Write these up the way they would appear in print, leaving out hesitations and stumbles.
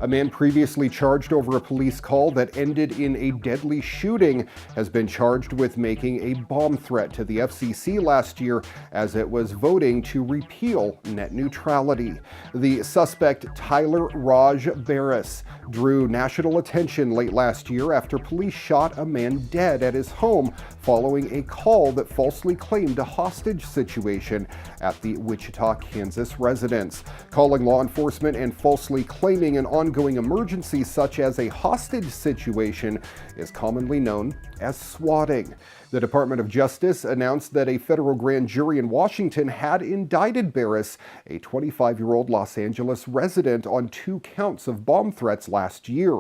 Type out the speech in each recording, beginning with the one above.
A man previously charged over a police call that ended in a deadly shooting has been charged with making a bomb threat to the FCC last year as it was voting to repeal net neutrality. The suspect, Tyler Raj Barris, drew national attention late last year after police shot a man dead at his home following a call that falsely claimed a hostage situation at the Wichita, Kansas residence. Calling law enforcement and falsely claiming an ongoing emergency such as a hostage situation is commonly known as swatting. The Department of Justice announced that a federal grand jury in Washington had indicted Barris, a 25-year-old Los Angeles resident, on 2 counts of bomb threats last year.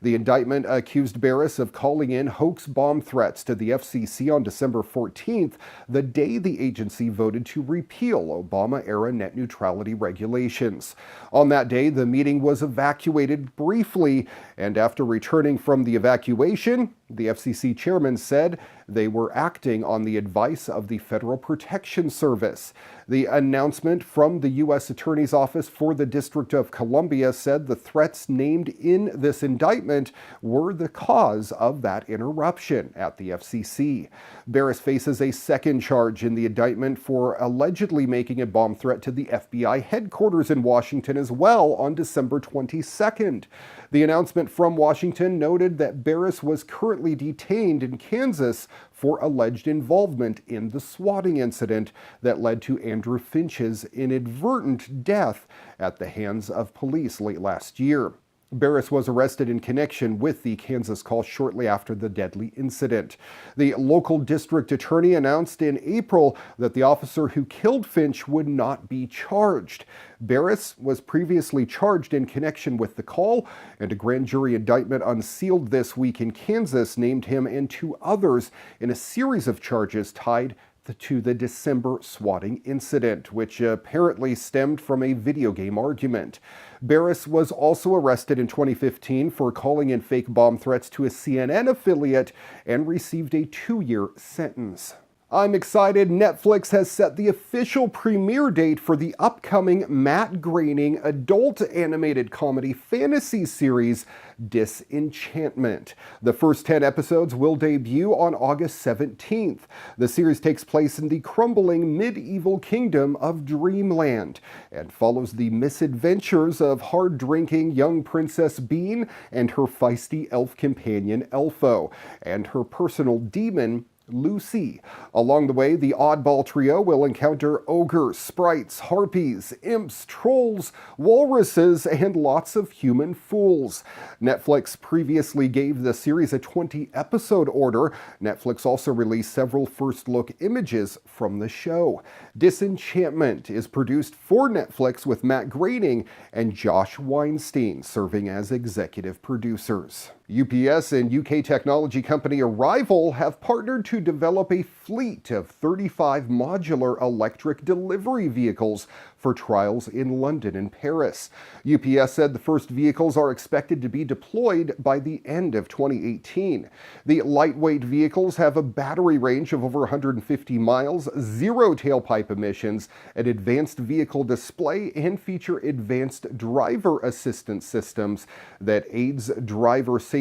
The indictment accused Barris of calling in hoax bomb threats to the FCC on December 14th, the day the agency voted to repeal Obama-era net neutrality regulations. On that day, the meeting was evacuated briefly, and after returning from the evacuation, the FCC chairman said they were acting on the advice of the Federal Protection Service. The announcement from the U.S. Attorney's Office for the District of Columbia said the threats named in this indictment were the cause of that interruption at the FCC. Barris faces a second charge in the indictment for allegedly making a bomb threat to the FBI headquarters in Washington as well on December 22nd. The announcement from Washington noted that Barris was currently detained in Kansas for alleged involvement in the swatting incident that led to Andrew Finch's inadvertent death at the hands of police late last year. Barris was arrested in connection with the Kansas call shortly after the deadly incident. The local district attorney announced in April that the officer who killed Finch would not be charged. Barris was previously charged in connection with the call, and a grand jury indictment unsealed this week in Kansas named him and 2 others in a series of charges tied to the December swatting incident, which apparently stemmed from a video game argument. Barris was also arrested in 2015 for calling in fake bomb threats to a CNN affiliate and received a 2-year sentence. I'm excited. Netflix has set the official premiere date for the upcoming Matt Groening adult animated comedy fantasy series, Disenchantment. The first 10 episodes will debut on August 17th. The series takes place in the crumbling medieval kingdom of Dreamland and follows the misadventures of hard-drinking young Princess Bean and her feisty elf companion Elfo, and her personal demon, Lucy. Along the way, the oddball trio will encounter ogres, sprites, harpies, imps, trolls, walruses, and lots of human fools. Netflix previously gave the series a 20-episode order. Netflix also released several first-look images from the show. Disenchantment is produced for Netflix with Matt Groening and Josh Weinstein serving as executive producers. UPS and UK technology company Arrival have partnered to develop a fleet of 35 modular electric delivery vehicles for trials in London and Paris. UPS said the first vehicles are expected to be deployed by the end of 2018. The lightweight vehicles have a battery range of over 150 miles, 0 tailpipe emissions, an advanced vehicle display, and feature advanced driver assistance systems that aids driver safety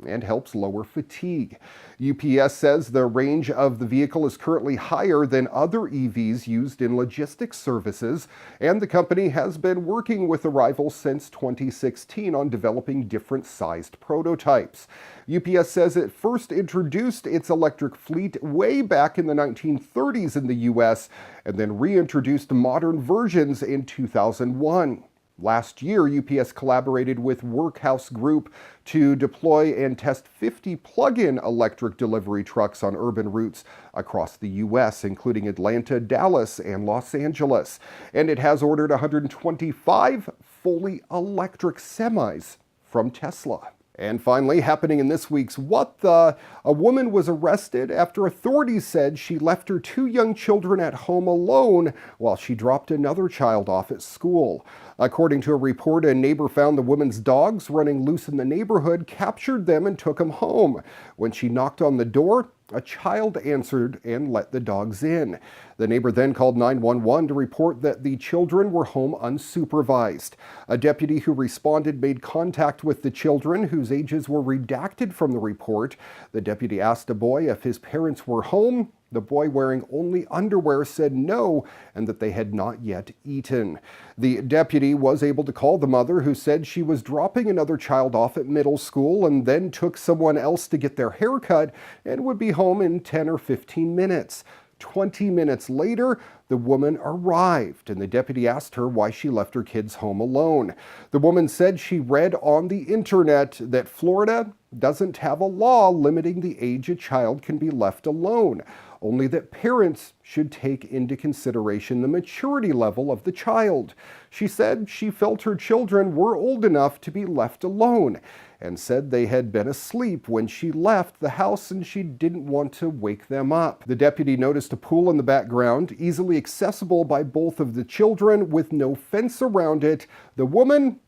and helps lower fatigue. UPS says the range of the vehicle is currently higher than other EVs used in logistics services, and the company has been working with Arrival since 2016 on developing different sized prototypes. UPS says it first introduced its electric fleet way back in the 1930s in the US and then reintroduced modern versions in 2001. Last year, UPS collaborated with Workhouse Group to deploy and test 50 plug-in electric delivery trucks on urban routes across the U.S., including Atlanta, Dallas, and Los Angeles. And it has ordered 125 fully electric semis from Tesla. And finally, happening in this week's What The?, a woman was arrested after authorities said she left her 2 young children at home alone while she dropped another child off at school. According to a report, a neighbor found the woman's dogs running loose in the neighborhood, captured them, and took them home. When she knocked on the door, a child answered and let the dogs in. The neighbor then called 911 to report that the children were home unsupervised. A deputy who responded made contact with the children, whose ages were redacted from the report. The deputy asked a boy if his parents were home. The boy, wearing only underwear, said no, and that they had not yet eaten. The deputy was able to call the mother, who said she was dropping another child off at middle school and then took someone else to get their hair cut and would be home in 10 or 15 minutes. 20 minutes later, the woman arrived, and the deputy asked her why she left her kids home alone. The woman said she read on the internet that Florida doesn't have a law limiting the age a child can be left alone, only that parents should take into consideration the maturity level of the child. She said she felt her children were old enough to be left alone, and said they had been asleep when she left the house and she didn't want to wake them up. The deputy noticed a pool in the background, easily accessible by both of the children with no fence around it. The woman,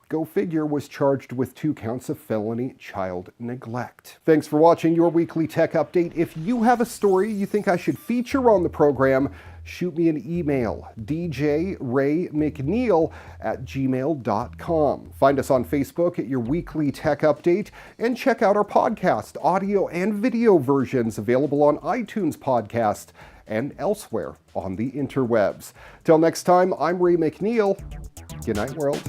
go figure, was charged with 2 counts of felony child neglect. Thanks for watching your weekly tech update. If you have a story you think I should feature on the program, shoot me an email, djraymcneil@gmail.com. Find us on Facebook at Your Weekly Tech Update, and check out our podcast, audio and video versions available on iTunes Podcast and elsewhere on the interwebs. Till next time, I'm Ray McNeil. Good night, world.